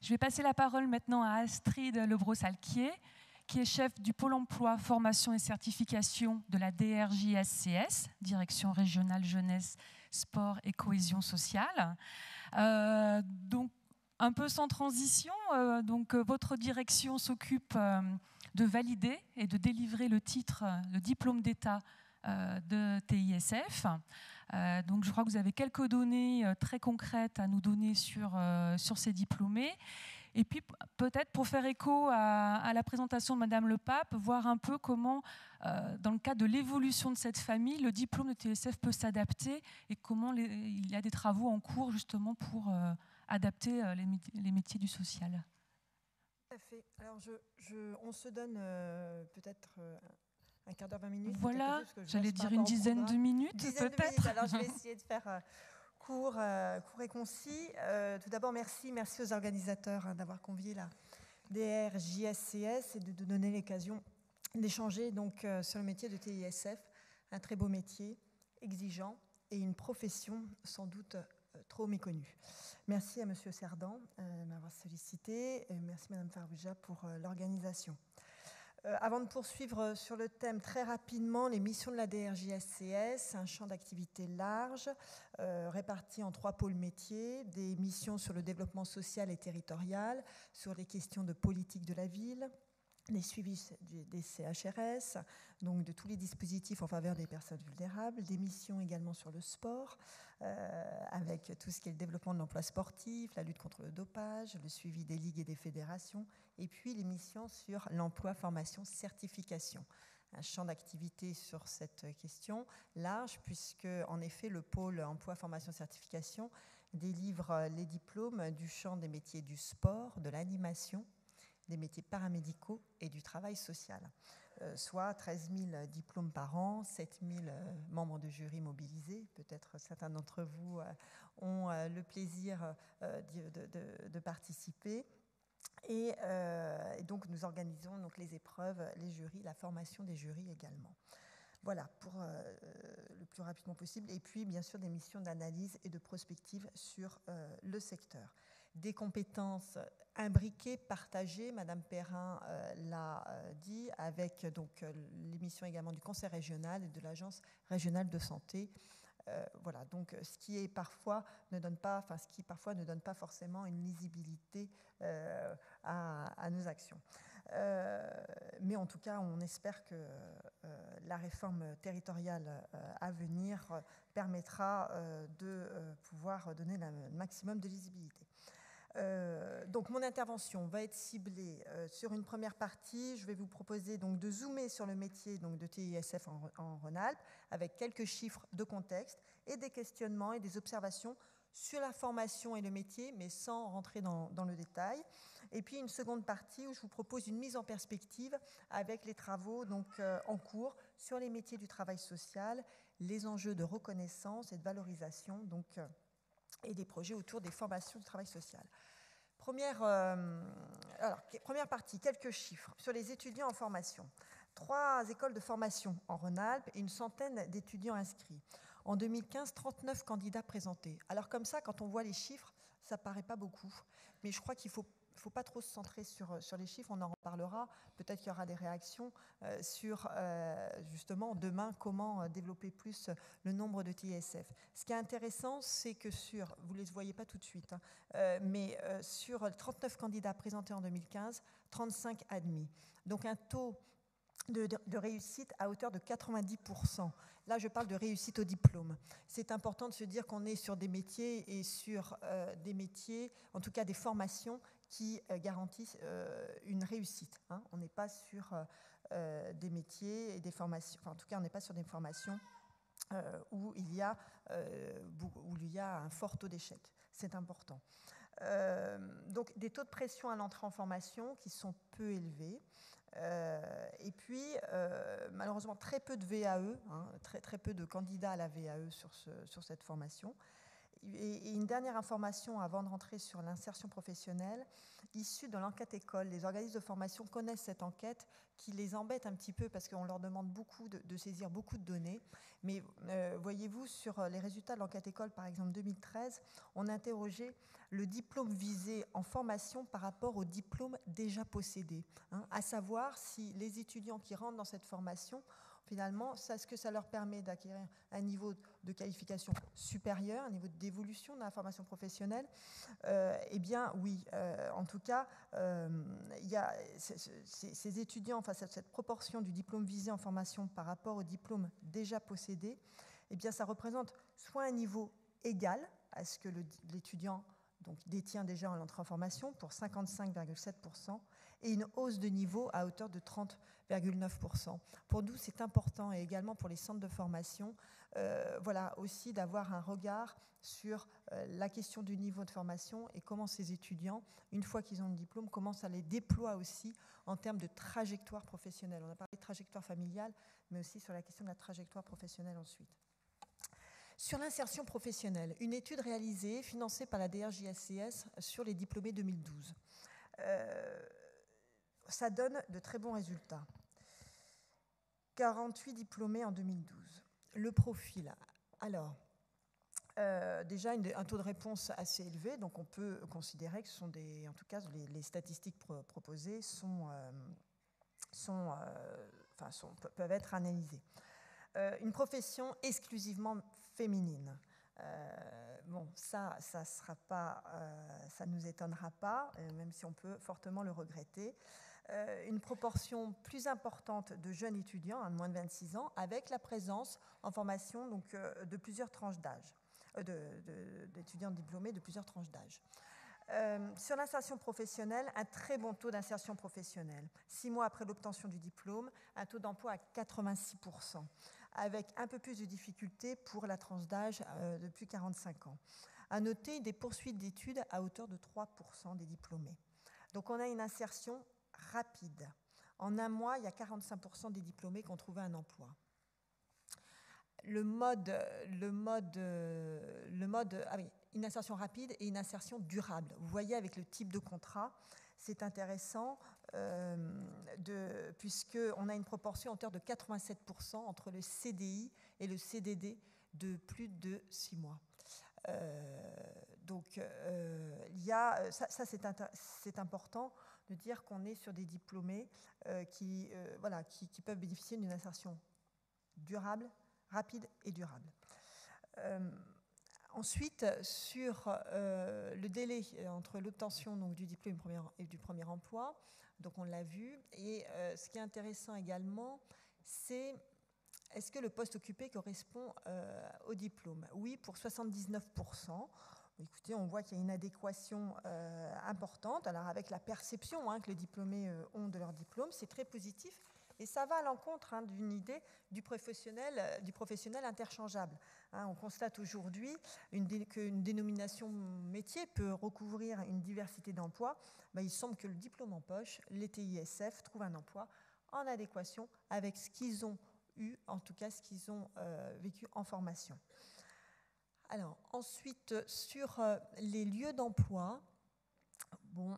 Je vais passer la parole maintenant à Astrid Lebros-Alquier, qui est chef du pôle emploi, formation et certification de la DRJSCS, Direction régionale jeunesse, sport et cohésion sociale. Donc, un peu sans transition, votre direction s'occupe de valider et de délivrer le titre, le diplôme d'État de TISF. Donc je crois que vous avez quelques données très concrètes à nous donner sur ces diplômés. Et puis peut-être pour faire écho à la présentation de Madame Le Pape, voir un peu comment, dans le cadre de l'évolution de cette famille, le diplôme de TISF peut s'adapter et comment il y a des travaux en cours justement pour adapter les métiers du social. Tout à fait. Alors on se donne peut-être un quart d'heure, 20 minutes. Voilà, j'allais dire une dizaine de minutes peut-être. Alors je vais essayer de faire court et concis. Tout d'abord, merci aux organisateurs d'avoir convié la DRJSCS et de donner l'occasion d'échanger donc sur le métier de TISF, un très beau métier, exigeant et une profession sans doute trop méconnue. Merci à Monsieur Cerdan de m'avoir sollicité et merci Madame Farouja pour l'organisation. Avant de poursuivre sur le thème, très rapidement, les missions de la DRJSCS, un champ d'activité large, réparti en 3 pôles métiers, des missions sur le développement social et territorial, sur les questions de politique de la ville, les suivis des CHRS, donc de tous les dispositifs en faveur des personnes vulnérables, des missions également sur le sport, avec tout ce qui est le développement de l'emploi sportif, la lutte contre le dopage, le suivi des ligues et des fédérations, et puis les missions sur l'emploi, formation, certification. Un champ d'activité sur cette question large, puisque en effet le pôle emploi, formation, certification délivre les diplômes du champ des métiers du sport, de l'animation, des métiers paramédicaux et du travail social, soit 13 000 diplômes par an, 7 000 membres de jury mobilisés. Peut-être certains d'entre vous ont le plaisir de participer. Et donc nous organisons donc les épreuves, les jurys, la formation des jurys également. Voilà, pour le plus rapidement possible. Et puis, bien sûr, des missions d'analyse et de prospective sur le secteur. Des compétences imbriquées, partagées, Madame Perrin l'a dit, avec donc les missions également du Conseil régional et de l'Agence régionale de santé. Voilà, donc ce qui parfois ne donne pas forcément une lisibilité à nos actions. Mais en tout cas, on espère que la réforme territoriale à venir permettra de pouvoir donner le maximum de lisibilité. Donc mon intervention va être ciblée sur une première partie. Je vais vous proposer donc de zoomer sur le métier donc, de TISF en Rhône-Alpes avec quelques chiffres de contexte et des questionnements et des observations sur la formation et le métier, mais sans rentrer dans le détail. Et puis une seconde partie où je vous propose une mise en perspective avec les travaux donc, en cours sur les métiers du travail social, les enjeux de reconnaissance et de valorisation donc, et des projets autour des formations du travail social. Première partie, quelques chiffres sur les étudiants en formation. 3 écoles de formation en Rhône-Alpes et une centaine d'étudiants inscrits. En 2015, 39 candidats présentés. Alors comme ça, quand on voit les chiffres, ça ne paraît pas beaucoup. Mais je crois qu'il ne faut pas trop se centrer sur les chiffres, on en reparlera. Peut-être qu'il y aura des réactions sur, justement, demain, comment développer plus le nombre de TISF. Ce qui est intéressant, c'est que vous ne les voyez pas tout de suite, mais sur 39 candidats présentés en 2015, 35 admis. Donc un taux de réussite à hauteur de 90%. Là, je parle de réussite au diplôme. C'est important de se dire qu'on est sur des métiers et sur des métiers, en tout cas des formations qui garantissent une réussite. Hein. On n'est pas sur des métiers et des formations, enfin, en tout cas, on n'est pas sur des formations où il y a un fort taux d'échec. C'est important. Donc, des taux de pression à l'entrée en formation qui sont peu élevés. Et puis, malheureusement, très peu de VAE, hein, très peu de candidats à la VAE sur cette formation. Et une dernière information avant de rentrer sur l'insertion professionnelle, issue de l'enquête école. Les organismes de formation connaissent cette enquête qui les embête un petit peu parce qu'on leur demande beaucoup de saisir beaucoup de données. Mais voyez-vous, sur les résultats de l'enquête école, par exemple 2013, on a interrogé le diplôme visé en formation par rapport au diplôme déjà possédé, à savoir si les étudiants qui rentrent dans cette formation, finalement, est-ce que ça leur permet d'acquérir un niveau de qualification supérieur, un niveau d'évolution dans la formation professionnelle? Eh bien, oui. En tout cas, il y a ces étudiants, face à cette proportion du diplôme visé en formation par rapport au diplôme déjà possédé, eh bien, ça représente soit un niveau égal à ce que l'étudiant donc, détient déjà en entrée en formation pour 55,7%, et une hausse de niveau à hauteur de 30,9%. Pour nous, c'est important, et également pour les centres de formation, voilà, aussi d'avoir un regard sur la question du niveau de formation et comment ces étudiants, une fois qu'ils ont le diplôme, comment ça les déploie aussi en termes de trajectoire professionnelle. On a parlé de trajectoire familiale, mais aussi sur la question de la trajectoire professionnelle ensuite. Sur l'insertion professionnelle, une étude réalisée, financée par la DRJSCS sur les diplômés 2012. Ça donne de très bons résultats. 48 diplômés en 2012. Le profil, alors, déjà un taux de réponse assez élevé, donc on peut considérer que ce sont en tout cas, les statistiques proposées peuvent être analysées. Une profession exclusivement féminine. Bon, ça sera pas, ça nous étonnera pas, même si on peut fortement le regretter. Une proportion plus importante de jeunes étudiants, de moins de 26 ans, avec la présence en formation donc, de plusieurs tranches d'âge, d'étudiants diplômés de plusieurs tranches d'âge. Sur l'insertion professionnelle, un très bon taux d'insertion professionnelle. 6 mois après l'obtention du diplôme, un taux d'emploi à 86%, avec un peu plus de difficultés pour la tranche d'âge de plus de 45 ans. À noter des poursuites d'études à hauteur de 3% des diplômés. Donc on a une insertion rapide. En un mois, il y a 45% des diplômés qui ont trouvé un emploi. Une insertion rapide et une insertion durable. Vous voyez avec le type de contrat, c'est intéressant puisqu'on a une proportion en hauteur de 87% entre le CDI et le CDD de plus de 6 mois. Donc, c'est important de dire qu'on est sur des diplômés qui peuvent bénéficier d'une insertion durable, rapide et durable. Ensuite, sur le délai entre l'obtention du diplôme et du premier emploi, donc on l'a vu, et ce qui est intéressant également, c'est est-ce que le poste occupé correspond au diplôme? Oui, pour 79%. Écoutez, on voit qu'il y a une adéquation importante. Alors avec la perception que les diplômés ont de leur diplôme, c'est très positif. Et ça va à l'encontre d'une idée du professionnel interchangeable. On constate aujourd'hui qu'une dénomination métier peut recouvrir une diversité d'emplois. Il semble que le diplôme en poche, les TISF, trouvent un emploi en adéquation avec ce qu'ils ont eu, en tout cas ce qu'ils ont vécu en formation. Alors, ensuite, sur les lieux d'emploi, bon,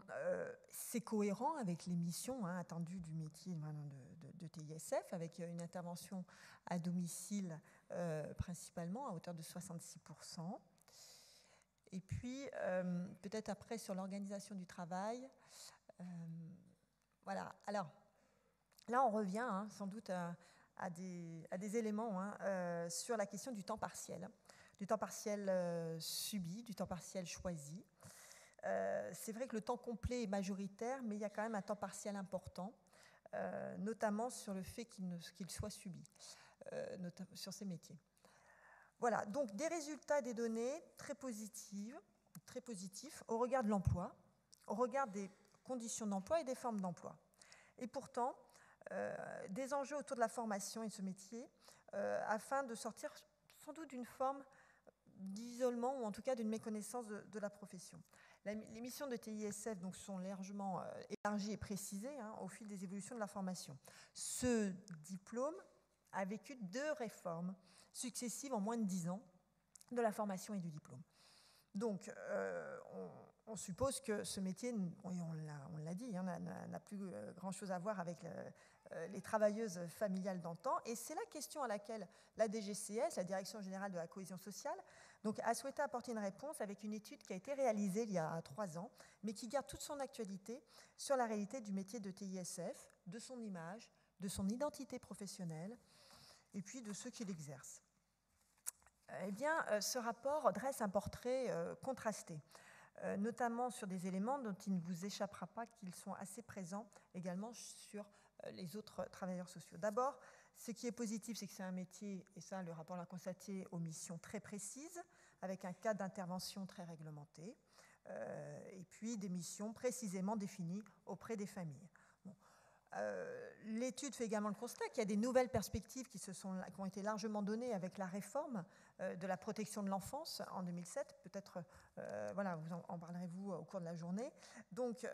c'est cohérent avec les missions attendues du métier de TISF, avec une intervention à domicile principalement à hauteur de 66%. Et puis, peut-être après sur l'organisation du travail. Voilà. Alors, là, on revient sans doute à des éléments sur la question du temps partiel subi, du temps partiel choisi. C'est vrai que le temps complet est majoritaire, mais il y a quand même un temps partiel important, notamment sur le fait qu'il soit subi, sur ces métiers. Voilà, donc des résultats, des données très positifs au regard de l'emploi, au regard des conditions d'emploi et des formes d'emploi. Et pourtant, des enjeux autour de la formation et de ce métier, afin de sortir sans doute d'une forme d'isolement ou en tout cas d'une méconnaissance de la profession. Les missions de TISF donc, sont largement élargies et précisées au fil des évolutions de la formation. Ce diplôme a vécu 2 réformes successives en moins de 10 ans de la formation et du diplôme. Donc, on suppose que ce métier, on l'a dit, n'a plus grand-chose à voir avec les travailleuses familiales d'antan. Et c'est la question à laquelle la DGCS, la Direction générale de la cohésion sociale, donc, a souhaité apporter une réponse avec une étude qui a été réalisée il y a 3 ans, mais qui garde toute son actualité sur la réalité du métier de TISF, de son image, de son identité professionnelle, et puis de ceux qui l'exercent. Eh bien, ce rapport dresse un portrait contrasté, notamment sur des éléments dont il ne vous échappera pas qu'ils sont assez présents également sur les autres travailleurs sociaux. D'abord, ce qui est positif, c'est que c'est un métier, et ça le rapport l'a constaté, aux missions très précises, avec un cadre d'intervention très réglementé, et puis des missions précisément définies auprès des familles. Bon. L'étude fait également le constat qu'il y a des nouvelles perspectives qui ont été largement données avec la réforme de la protection de l'enfance en 2007. Peut-être, vous en parlerez-vous au cours de la journée. Donc,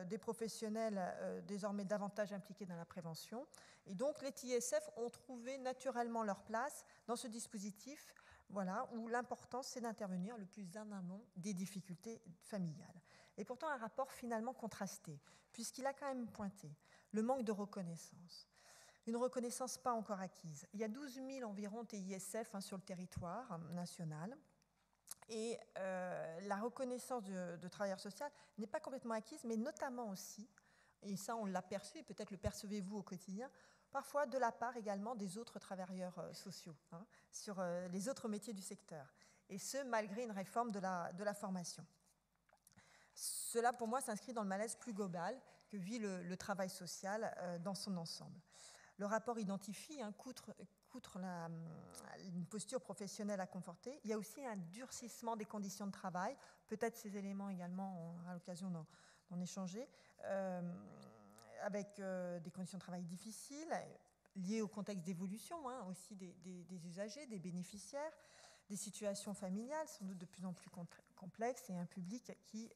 des professionnels désormais davantage impliqués dans la prévention. Et donc, les TISF ont trouvé naturellement leur place dans ce dispositif, où l'important, c'est d'intervenir le plus en amont des difficultés familiales. Et pourtant, un rapport finalement contrasté, puisqu'il a quand même pointé le manque de reconnaissance. Une reconnaissance pas encore acquise. Il y a 12 000 environ TISF sur le territoire national. Et la reconnaissance de travailleur social n'est pas complètement acquise, mais notamment aussi, et ça on l'a perçu, et peut-être le percevez-vous au quotidien, parfois de la part également des autres travailleurs sociaux, sur les autres métiers du secteur. Et ce, malgré une réforme de la formation. Cela, pour moi, s'inscrit dans le malaise plus global que vit le travail social dans son ensemble. Le rapport identifie, qu'outre une posture professionnelle à conforter, il y a aussi un durcissement des conditions de travail, peut-être ces éléments également, on aura l'occasion d'en échanger, avec des conditions de travail difficiles, liées au contexte d'évolution aussi des usagers, des bénéficiaires, des situations familiales sans doute de plus en plus complexes et un public qui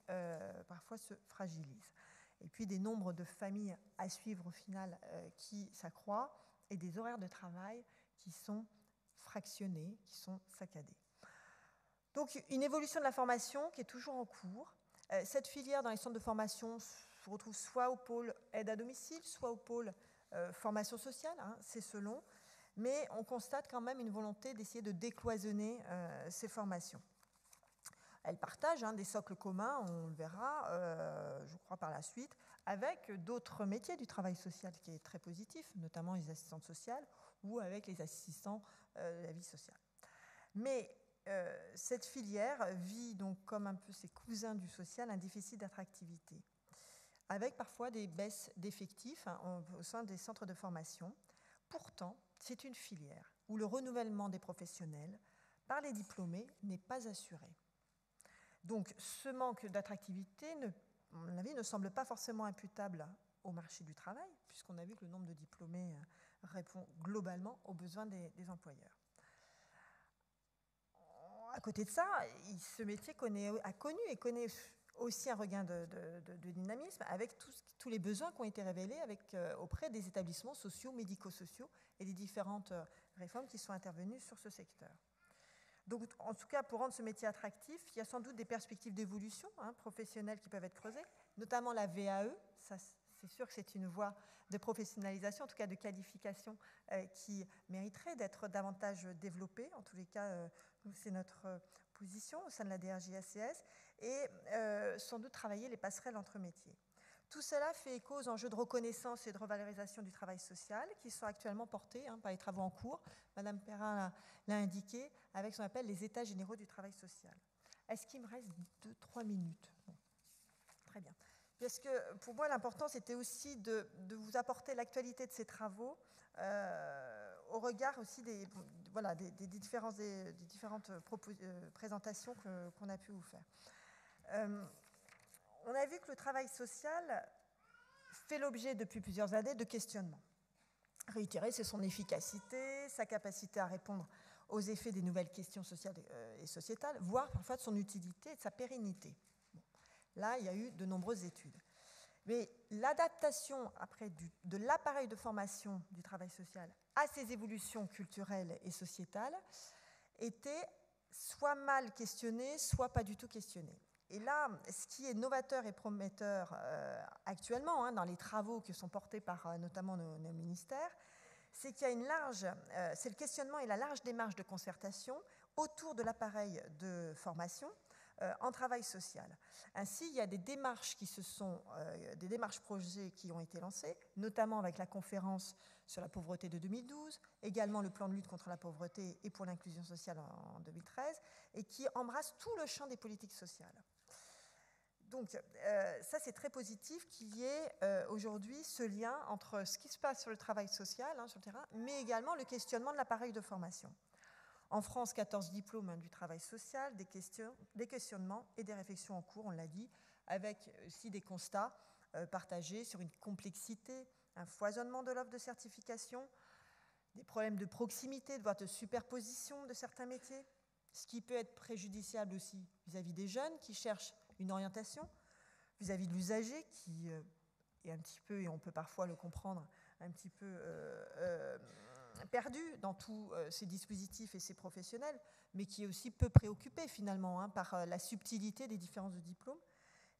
parfois se fragilise. Et puis des nombres de familles à suivre au final qui s'accroît et des horaires de travail qui sont fractionnés, qui sont saccadés. Donc une évolution de la formation qui est toujours en cours. Cette filière dans les centres de formation se retrouve soit au pôle aide à domicile, soit au pôle formation sociale, c'est selon. Mais on constate quand même une volonté d'essayer de décloisonner ces formations. Elles partagent des socles communs, on le verra, je crois, par la suite, avec d'autres métiers du travail social qui est très positif, notamment les assistantes sociales ou avec les assistants de la vie sociale. Mais cette filière vit donc, comme un peu ses cousins du social, un déficit d'attractivité, avec parfois des baisses d'effectifs au sein des centres de formation. Pourtant, c'est une filière où le renouvellement des professionnels par les diplômés n'est pas assuré. Donc, ce manque d'attractivité, à mon avis, ne semble pas forcément imputable au marché du travail, puisqu'on a vu que le nombre de diplômés répond globalement aux besoins des employeurs. À côté de ça, ce métier a connu et connaît aussi un regain de dynamisme avec tous les besoins qui ont été révélés auprès des établissements sociaux, médico-sociaux et des différentes réformes qui sont intervenues sur ce secteur. Donc, en tout cas, pour rendre ce métier attractif, il y a sans doute des perspectives d'évolution professionnelles qui peuvent être creusées, notamment la VAE. Ça, c'est sûr que c'est une voie de professionnalisation, en tout cas de qualification, qui mériterait d'être davantage développée. En tous les cas, c'est notre position au sein de la DRJ-ACS, et sans doute travailler les passerelles entre métiers. Tout cela fait écho aux enjeux de reconnaissance et de revalorisation du travail social qui sont actuellement portés par les travaux en cours. Madame Perrin l'a indiqué, avec ce qu'on appelle les états généraux du travail social. Est-ce qu'il me reste 2-3 minutes ? Bon. Très bien. Parce que pour moi, l'important, c'était aussi de vous apporter l'actualité de ces travaux au regard aussi des différentes présentations qu'on a pu vous faire. On a vu que le travail social fait l'objet depuis plusieurs années de questionnements. Réitéré, c'est son efficacité, sa capacité à répondre aux effets des nouvelles questions sociales et sociétales, voire parfois de son utilité et de sa pérennité. Bon. Là, il y a eu de nombreuses études. Mais l'adaptation de l'appareil de formation du travail social à ces évolutions culturelles et sociétales était soit mal questionnés, soit pas du tout questionnés. Et là, ce qui est novateur et prometteur actuellement, dans les travaux qui sont portés par notamment nos ministères, c'est qu'il y a une large, c'est le questionnement et la large démarche de concertation autour de l'appareil de formation en travail social. Ainsi, il y a des démarches des démarches projets qui ont été lancées, notamment avec la conférence sur la pauvreté de 2012, également le plan de lutte contre la pauvreté et pour l'inclusion sociale en 2013, et qui embrassent tout le champ des politiques sociales. Donc, ça, c'est très positif qu'il y ait aujourd'hui ce lien entre ce qui se passe sur le travail social, sur le terrain, mais également le questionnement de l'appareil de formation. En France, 14 diplômes du travail social, des questionnements et des réflexions en cours, on l'a dit, avec aussi des constats partagés sur une complexité, un foisonnement de l'offre de certification, des problèmes de proximité, voire de superposition de certains métiers, ce qui peut être préjudiciable aussi vis-à-vis des jeunes qui cherchent une orientation, vis-à-vis de l'usager qui est un petit peu, et on peut parfois le comprendre, un petit peu perdu dans tous ces dispositifs et ces professionnels, mais qui est aussi peu préoccupé finalement par la subtilité des différences de diplômes.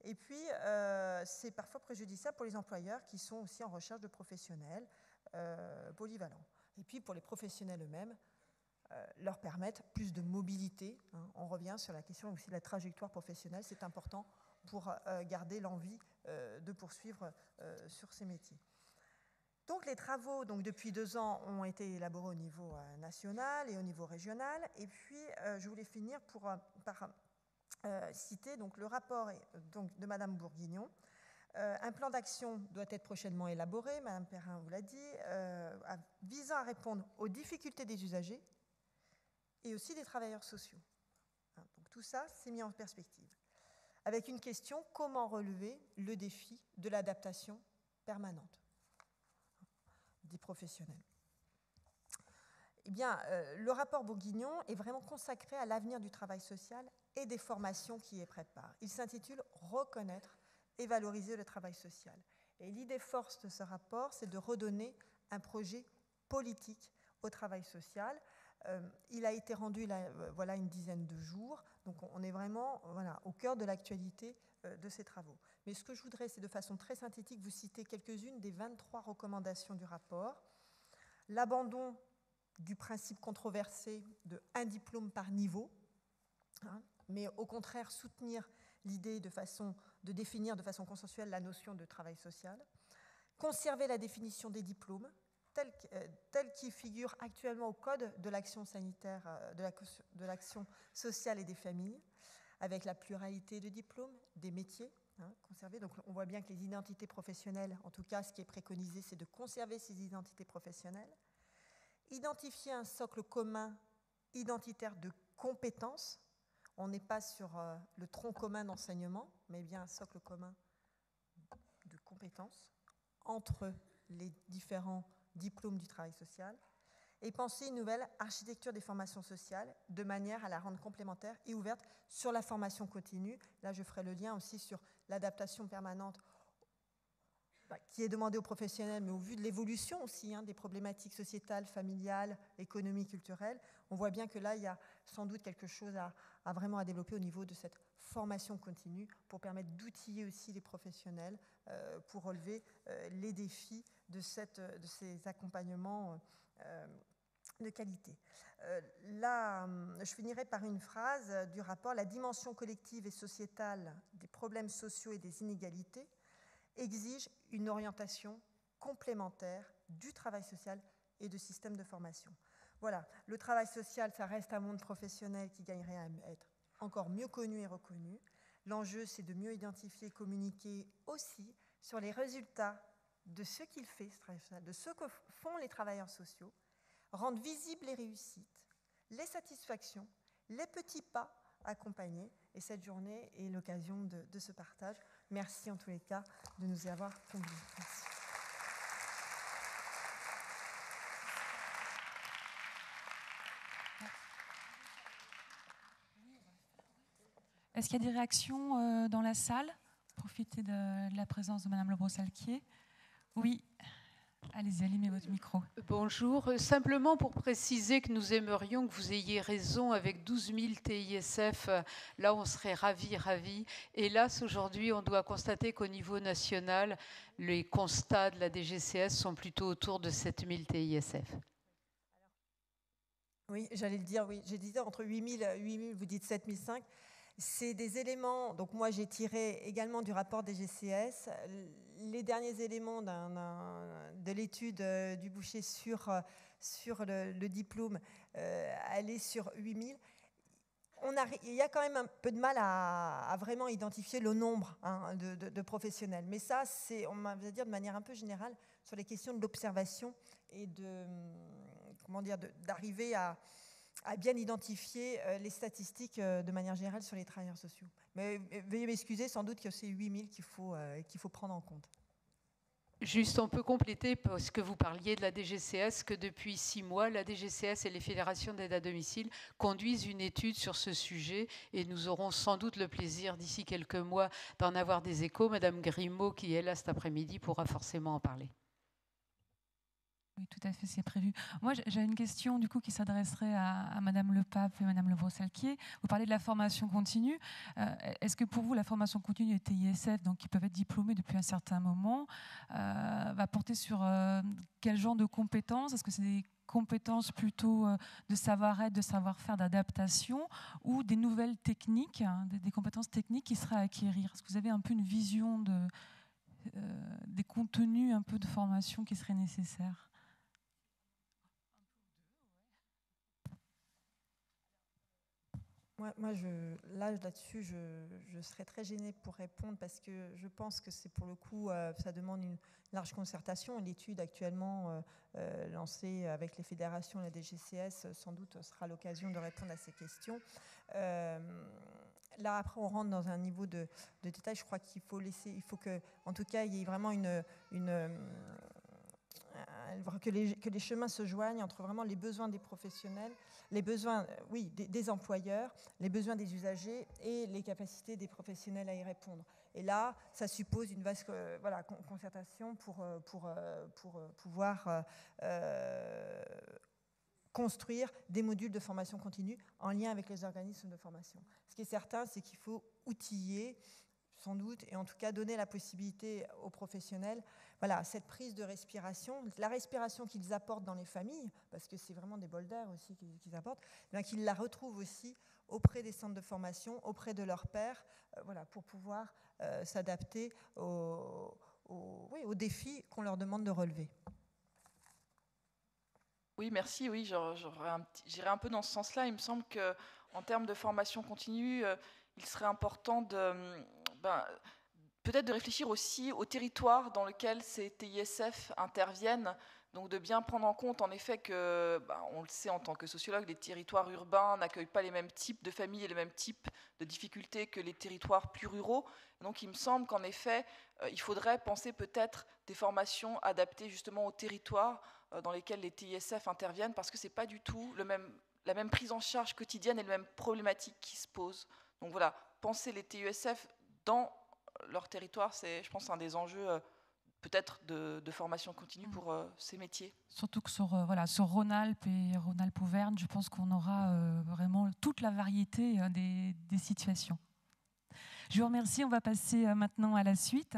Et puis, c'est parfois préjudiciable pour les employeurs qui sont aussi en recherche de professionnels polyvalents. Et puis, pour les professionnels eux-mêmes, leur permettre plus de mobilité. On revient sur la question aussi de la trajectoire professionnelle. C'est important pour garder l'envie de poursuivre sur ces métiers. Donc les travaux, depuis 2 ans, ont été élaborés au niveau national et au niveau régional. Et puis, je voulais finir par citer le rapport de Madame Bourguignon. Un plan d'action doit être prochainement élaboré, Madame Perrin vous l'a dit, visant à répondre aux difficultés des usagers et aussi des travailleurs sociaux. Donc tout ça, c'est mis en perspective. Avec une question, comment relever le défi de l'adaptation permanente des professionnels? Eh bien, le rapport Bourguignon est vraiment consacré à l'avenir du travail social et des formations qui y préparent. Il s'intitule « Reconnaître et valoriser le travail social ». Et l'idée force de ce rapport, c'est de redonner un projet politique au travail social. Il a été rendu voilà une dizaine de jours, donc on est vraiment au cœur de l'actualité de ces travaux. Mais ce que je voudrais, c'est de façon très synthétique vous citer quelques-unes des 23 recommandations du rapport. L'abandon du principe controversé de un diplôme par niveau, mais au contraire soutenir l'idée de définir de façon consensuelle la notion de travail social, conserver la définition des diplômes, tel qui figure actuellement au Code de l'action sanitaire, de l'action sociale et des familles, avec la pluralité de diplômes, des métiers conservés. Donc on voit bien que les identités professionnelles, en tout cas ce qui est préconisé, c'est de conserver ces identités professionnelles, identifier un socle commun identitaire de compétences. On n'est pas sur le tronc commun d'enseignement, mais bien un socle commun de compétences entre les différents diplômes du travail social, et penser une nouvelle architecture des formations sociales de manière à la rendre complémentaire et ouverte sur la formation continue. Là, je ferai le lien aussi sur l'adaptation permanente qui est demandée aux professionnels, mais au vu de l'évolution aussi des problématiques sociétales, familiales, économiques, culturelles. On voit bien que là, il y a sans doute quelque chose à vraiment développer au niveau de cette formation continue pour permettre d'outiller aussi les professionnels pour relever les défis de ces accompagnements de qualité. Là, je finirai par une phrase du rapport. La dimension collective et sociétale des problèmes sociaux et des inégalités exige une orientation complémentaire du travail social et de systèmes de formation. Voilà, le travail social, ça reste un monde professionnel qui gagnerait à être encore mieux connu et reconnu. L'enjeu, c'est de mieux identifier et communiquer aussi sur les résultats de ce qu'il fait, ce travail social, de ce que font les travailleurs sociaux, rendre visibles les réussites, les satisfactions, les petits pas accompagnés. Et cette journée est l'occasion de ce partage. Merci en tous les cas de nous y avoir conduits. Merci. Est-ce qu'il y a des réactions dans la salle? Profitez de la présence de Madame Le Brossalquier. Oui. Allez-y, allumez votre micro. Bonjour. Simplement pour préciser que nous aimerions que vous ayez raison avec 12 000 TISF. Là, on serait ravis. Hélas, aujourd'hui, on doit constater qu'au niveau national, les constats de la DGCS sont plutôt autour de 7 000 TISF. Oui, j'allais le dire, oui. J'ai dit entre 8 000, vous dites 7 500. C'est des éléments, donc moi j'ai tiré également du rapport des GCS, les derniers éléments de l'étude du Boucher sur le diplôme allaient sur 8 000. Il y a quand même un peu de mal à vraiment identifier le nombre de professionnels. Mais ça, on va dire de manière un peu générale sur les questions de l'observation et d'arriver à bien identifier les statistiques de manière générale sur les travailleurs sociaux. Mais veuillez m'excuser, sans doute que c'est 8 000 qu'il faut prendre en compte. Juste, on peut compléter, parce que vous parliez de la DGCS, que depuis 6 mois, la DGCS et les fédérations d'aide à domicile conduisent une étude sur ce sujet et nous aurons sans doute le plaisir d'ici quelques mois d'en avoir des échos. Madame Grimaud, qui est là cet après-midi, pourra forcément en parler. Oui, tout à fait, c'est prévu. Moi, j'ai une question du coup qui s'adresserait à Madame Le Pape et Madame Le Brossalquier. Vous parlez de la formation continue. Est-ce que pour vous, la formation continue des TISF, donc qui peuvent être diplômés depuis un certain moment, va porter sur quel genre de compétences? Est-ce que c'est des compétences plutôt de savoir-être, de savoir-faire, d'adaptation, ou des nouvelles techniques, des compétences techniques qui seraient à acquérir? Est-ce que vous avez un peu une vision des contenus un peu de formation qui seraient nécessaires? Moi, là-dessus, je serais très gênée pour répondre parce que je pense que c'est pour le coup, ça demande une large concertation. L'étude actuellement lancée avec les fédérations et la DGCS, sans doute, sera l'occasion de répondre à ces questions. Là, après, on rentre dans un niveau de détail. Je crois qu'il faut que, en tout cas, il y ait vraiment que les chemins se joignent entre vraiment les besoins des professionnels, les besoins des employeurs, les besoins des usagers et les capacités des professionnels à y répondre. Et là, ça suppose une vaste concertation pour pouvoir construire des modules de formation continue en lien avec les organismes de formation. Ce qui est certain, c'est qu'il faut outiller sans doute, et en tout cas donner la possibilité aux professionnels, cette prise de respiration, la respiration qu'ils apportent dans les familles, parce que c'est vraiment des bols d'air aussi qu'ils apportent, qu'ils la retrouvent aussi auprès des centres de formation, auprès de leurs pairs, pour pouvoir s'adapter aux défis qu'on leur demande de relever. Oui, merci. Oui, j'irai un peu dans ce sens-là. Il me semble qu'en termes de formation continue, il serait important peut-être de réfléchir aussi au territoire dans lequel ces TISF interviennent, donc de bien prendre en compte en effet que, on le sait en tant que sociologue, les territoires urbains n'accueillent pas les mêmes types de familles et les mêmes types de difficultés que les territoires plus ruraux. Donc il me semble qu'en effet, il faudrait penser peut-être des formations adaptées justement au territoire dans lesquels les TISF interviennent, parce que ce n'est pas du tout la même prise en charge quotidienne et les mêmes problématiques qui se posent. Donc voilà, penser les TISF dans leur territoire, c'est, je pense, un des enjeux peut-être de formation continue pour ces métiers. Surtout que sur Rhône-Alpes et Rhône-Alpes-Auvergne, je pense qu'on aura vraiment toute la variété des situations. Je vous remercie, on va passer maintenant à la suite.